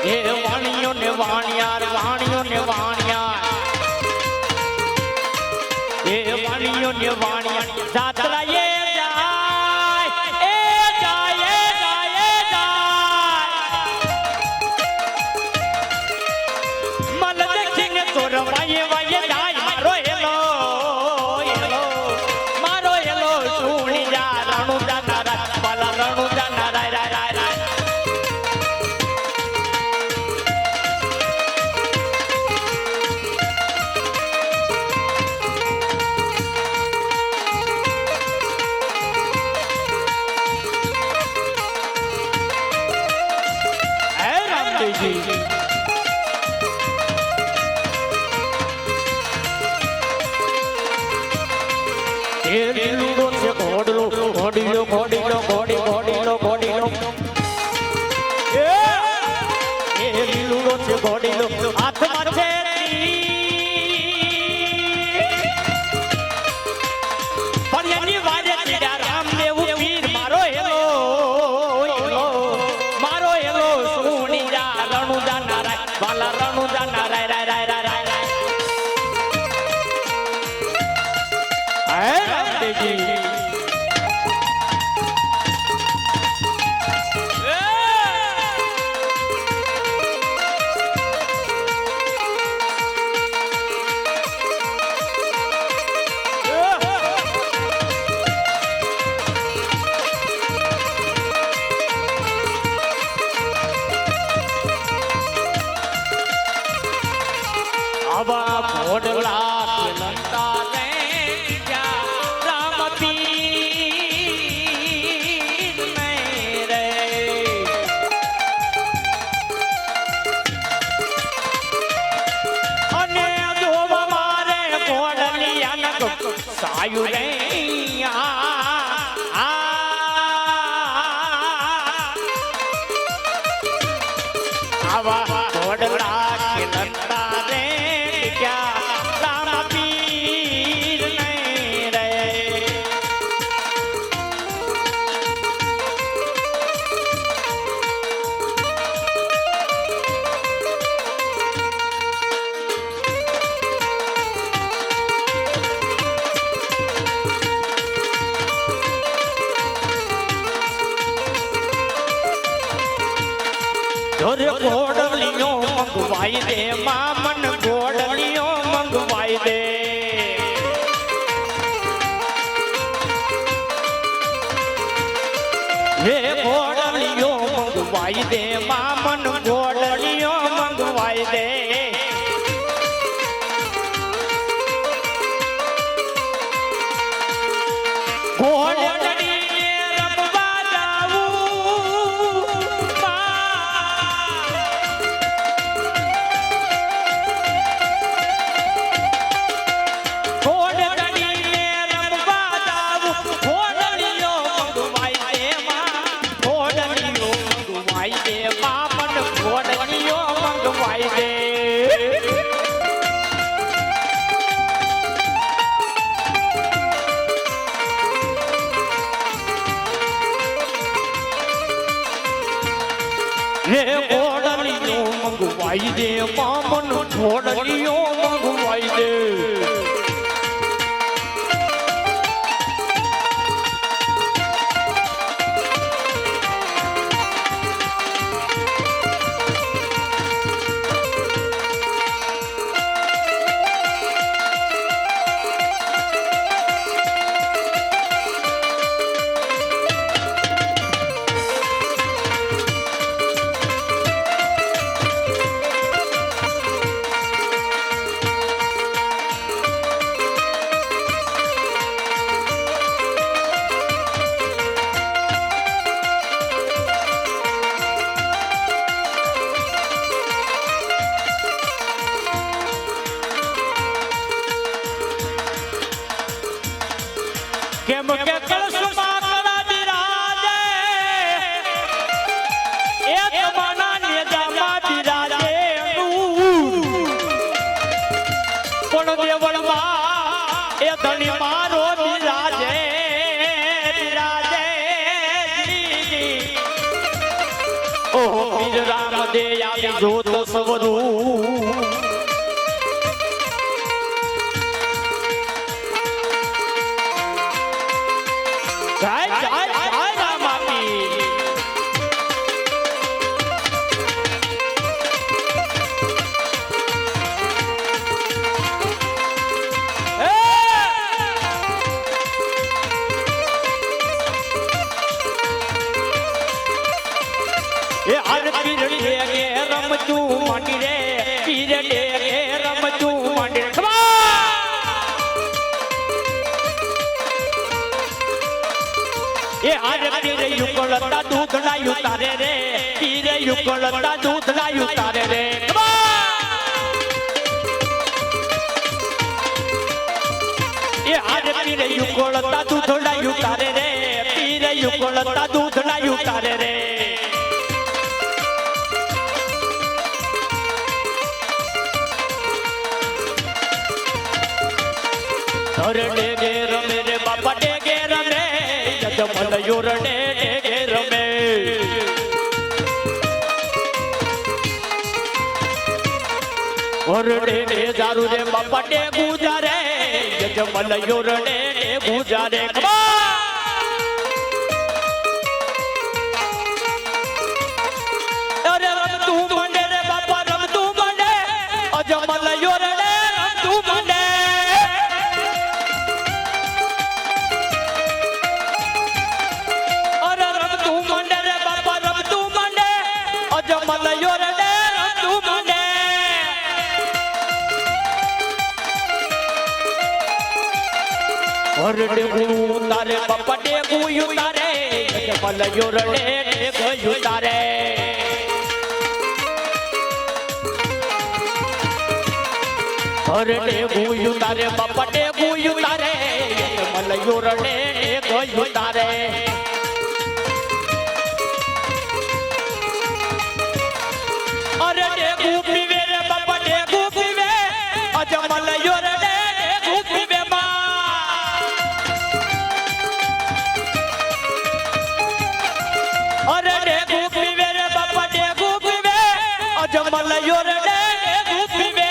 એ વાણિયો ને વાણિયાર વાણિયો ને વાણિયાર એ વાણિયો ને વાણિયાર જાત્રા એ સાયુ રે આવા ઘોડલા ખેલતા રે ક્યાં રામ પીર નહીં રે ઘોડલીઓ મંગવાઈ દે મામન ઘોડલીઓ મંગવાઈ દે હે ઘોડલીઓ મંગવાઈ દે મામન ઘોડલીઓ મંગવાઈ દે મંગવાઈ દે મામન ઘોડલીઓ મંગવાઈ દે ઓહો પીર રામ દે આવી જોત સવરું જય જય જય રામ આપી એ આર પીર ડે રમતું માંડી રે પીર ડે રમતું માંડી એ આર પીર યુકળતા દૂધ લાયું તારે રે પીર યુકળતા દૂધ લાયું તારે રે એ આર પીર યુકળતા દૂધ લાયું તારે રે પીર યુકળતા દૂધ લાયું તારે રે ડેગે રમે રે બાપા ડેગે રમે જજમલ યોરડે ડેગે રમે ઓરડે ને જારું રે બાપા ડે ગુજારે જજમલ યોરડે ડે ગુજારે અરે રમતું મંડે રે બાપા રમતું મંડે અજમલ યોરડે રમતું મંડે હરડે તારે બપડે ગુયુ તારે જમલ યોરડે ગયું તારે હરડે ગુયુ તારે બપડે ગુયુ તારે જમલ યોરડે ગયું તારે અરડે ગુપીવે રે બપડે ગુપીવે અજમલ યોરડે ગુપીવે અરડે ગુપીવે રે બપડે ગુપીવે અજમલ યોરડે ગુપીવે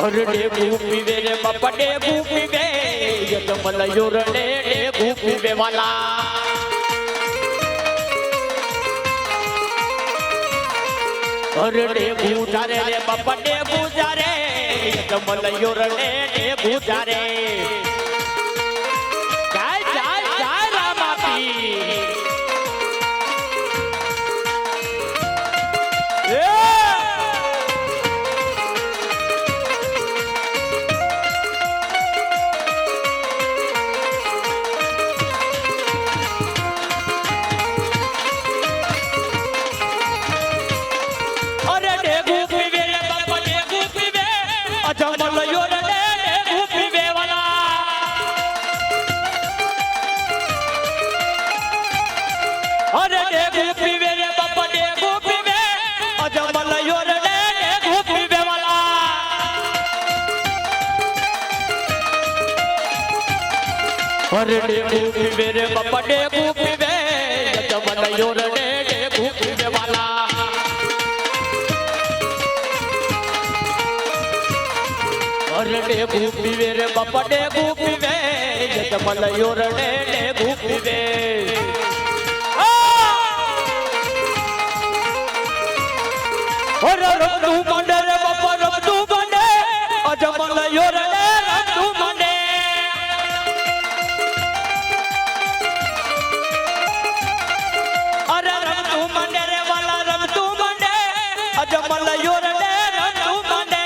અરડે ગુપીવે રે બપડે ગુપીવે અજમલ યોરડે ગુપીવે વાલા અરડે ગુજારે રે બપડે ગુજારે અજમલ યોરડે ગુજારે હરડે ગુપીવે રે બપડે ગુપીવે જમલ યોરડે ગુપીવે વાલા હરડે ગુપીવે રે બપડે ગુપીવે જમલ યોરડે ગુપીવે હર રમતું મંડે રે બપા રમતું મંડે અજમલ યોરડે રમતું મંડે અજમલ યોરડે રમતું મંડે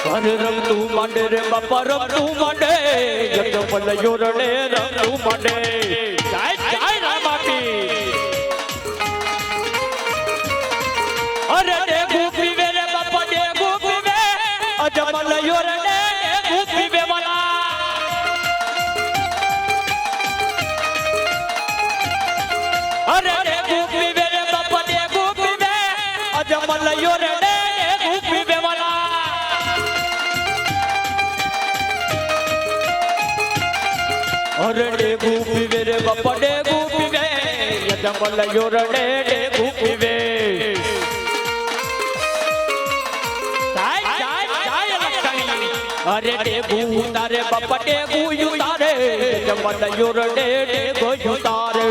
હર રમતું મંડે રે બાપા રમતું મંડે અજમલ યોરડે રમતું મંડે જય જય રામ આપી હરડે ગુપીવે રે બાપા ડે ગુપીવે અજમલ યોરડે ગુપીવે વાલા હરડે ગુપીવે રે બાપા ડે ગુપીવે અજમલ યોરડે ગુપીવે વાલા डेगू पीवे रे बापा डेगू पीवे यजमल योरडे डेगू पीवे अरे डेगू उतारे बापा डेगू उतारे यजमल योरडे डेगू उतारे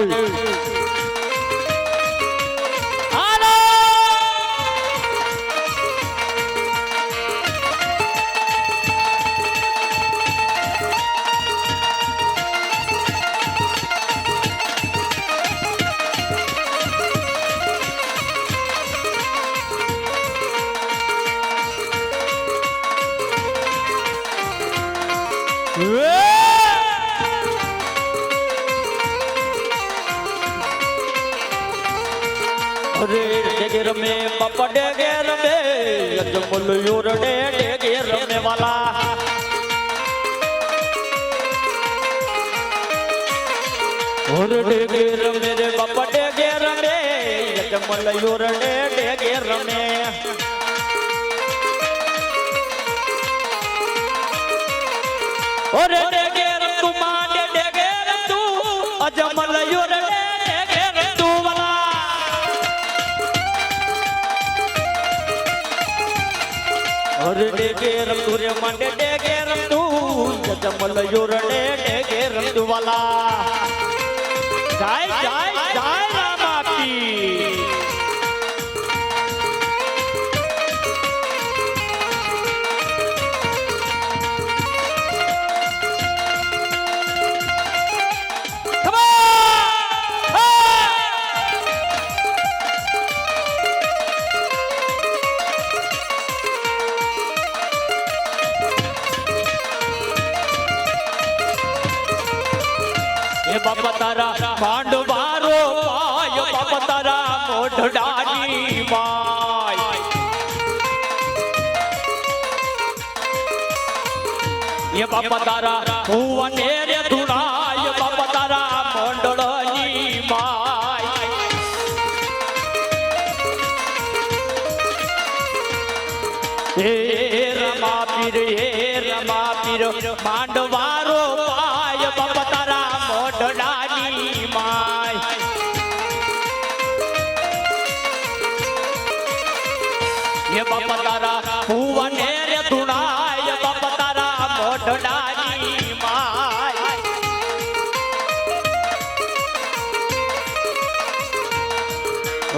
अरे डेगेर में बापा डेगेर में यजमल योरडे डेगेर में वाला और डेगेर मेरे बापा डेगेर में यजमल योरडे डेगेर में और डेगेर तू माने डेगेर तू अजमल योरडे डेगेर तू वाला और डेगेर तू रे माने डेगेर तू अजमल योरडे डेगेर तू वाला जाय जाय जाय रामापी बाबा तारा पांडवारो पाय बाबा तारा मोढ़ानी माय ये बाबा तारा हुआ नेरे धुनाय बाबा तारा मोढ़ानी my hey Rama Pir पांडवारो pi Baba Tara मोढ़ानी my ये बाबा तारा हुआ नेरे धुनाय बाबा तारा मोढ़ानी माय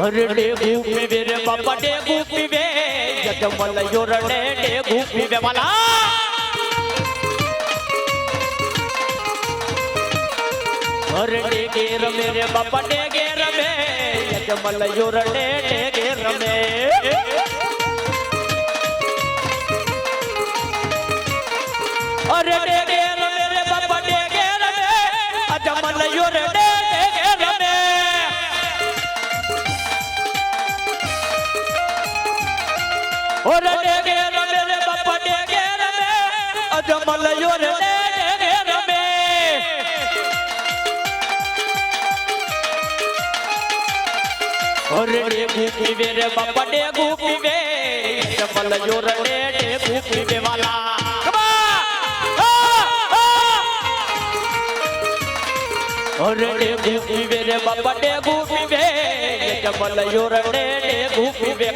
अरे डेगू पीवे रे बाबा डेगू पीवे यजमल योरडे डेगू पीवे वाला और डेगेर मेरे बापा डेगेर में यजमल योरडे डेगेर में और डेगेर मेरे बापा डेगेर में यजमल योरडे डेगेर में और डेगेर मेरे बापा डेगेर में यजमल योरडे डेगेर में और डेगू पीवे रे बापा डेगू पीवे यजमल योरडे डेगू पीवे वाला और डेगू पीवे रे बापा डेगू पीवे यजमल योरडे डेगू पीवे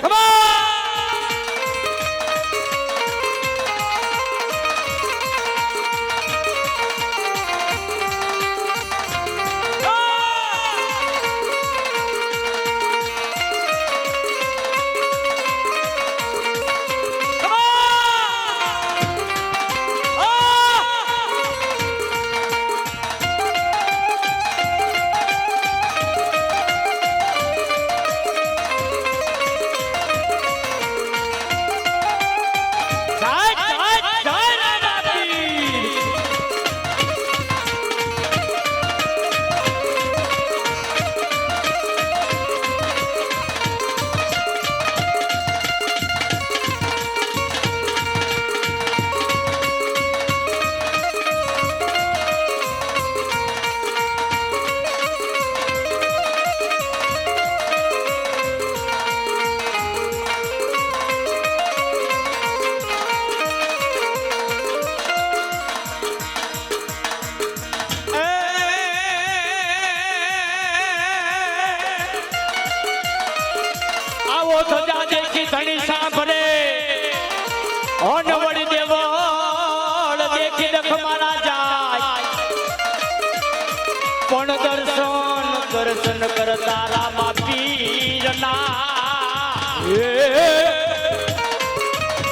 દર્શન કરતા રામા પીરના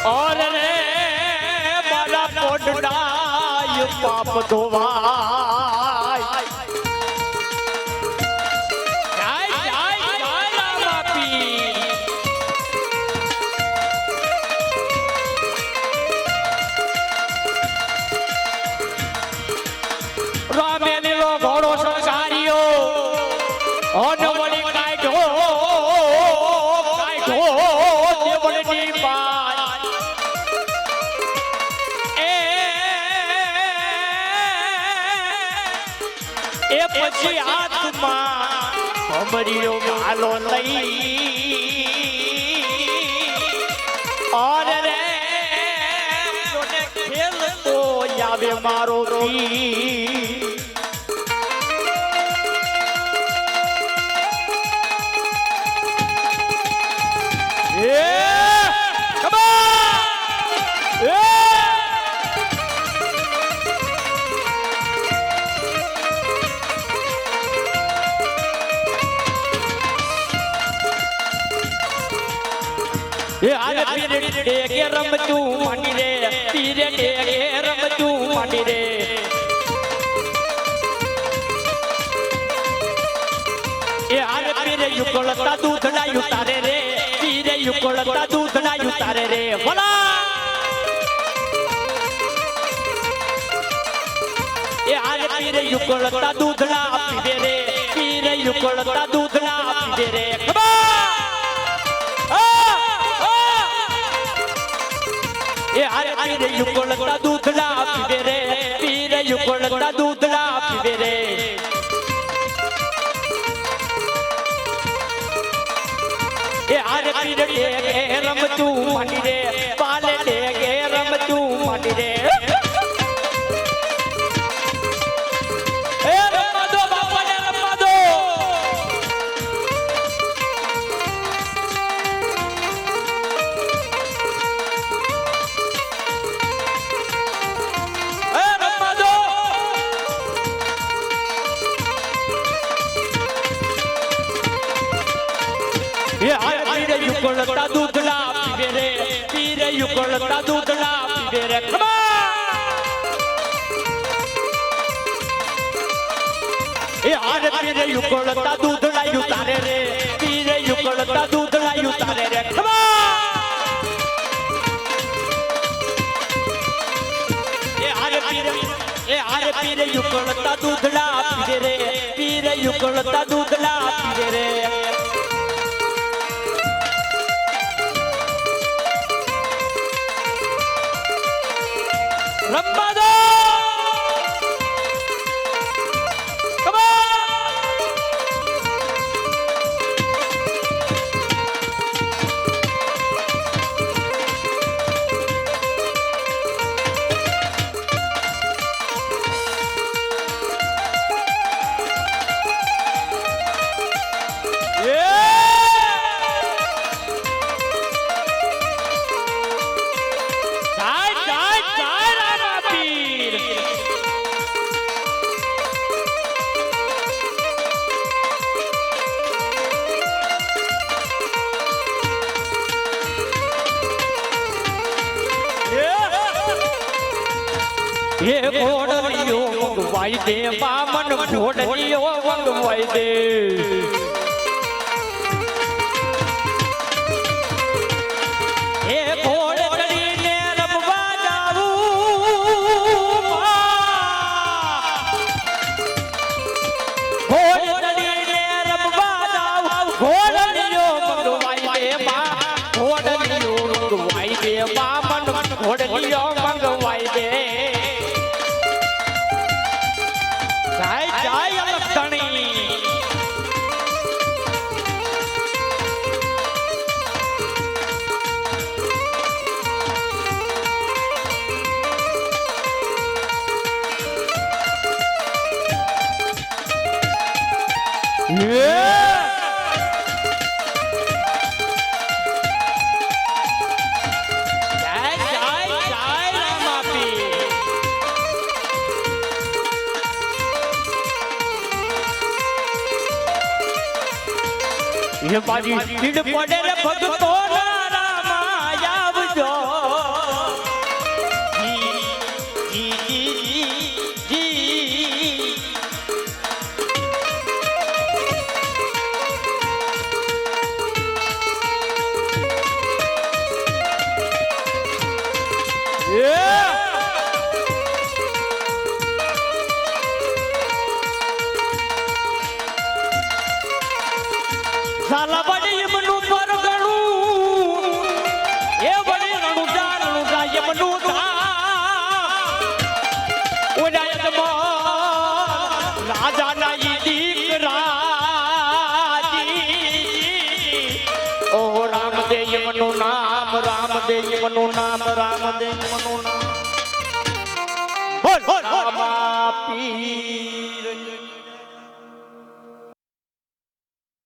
ઓર રે મારા પોડડા પાપ ધોવાય જય જય જય રામા પીર રામે લીલો ઘોડો સંસારીઓ અનવડી કાઢો દેવળની પાર એ પછી હાથમાં ભમરીઓ ગાલો લઈ ઓર રે જોને ખેલ તો આવે મારો રી આરે પીરે કે રમતું માટી રે પીરે કે રમતું માટી રે એ આરે પીરે યુકળતા દૂધડા યુતારે રે પીરે યુકળતા દૂધડા યુતારે રે ભલા એ આરે પીરે યુકળતા દૂધડા આપી દે રે પીરે યુકળતા દૂધડા આપી દે રે એ આરે પીરે યુકળતા દૂધડા આપી દે રે પીરે યુકળતા દૂધડા આપી દે રે એ આરે પીરે કે રમતું માટી રે પાલે દે કે રમતું માટી રે એ રમવા દો બાપાને રમવા દો યુકળતા દૂધડા પીવે રે પીરે યુકળતા દૂધડા પીવે રે એ આરે પીરે યુકળતા દૂધડા યુતારે રે પીરે યુકળતા દૂધડા યુતારે રે એ આરે પીરે યુકળતા દૂધડા પીવે રે પીરે યુકળતા દૂધડા પીવે રે રમવા દો એ ઘોડલીઓ મંગવાઈ દે બામન ઘોડલીઓ મંગવાઈ દે એ ઘોડલીને રમવા જાવું ઘોડલીને રમવા જાવું ઘોડલીઓ મંગવાઈ દે ઘોડલીઓ મંગવાઈ દે બામન ઘોડલીઓ મંગવાઈ દે હે મારી પીડ પડે રે ભગતો ના રામા આવજો જી જી જી સાલા બડી મનું પર ગણું એ બડી રણું જાય મનું થા ઓડાય તમ રાજા ના ઈ દીકરાજી ઓ રામદેવ મનું નામ રામદેવ મનું નામ રામદેવ મનું નામ બોલ બોલ માપી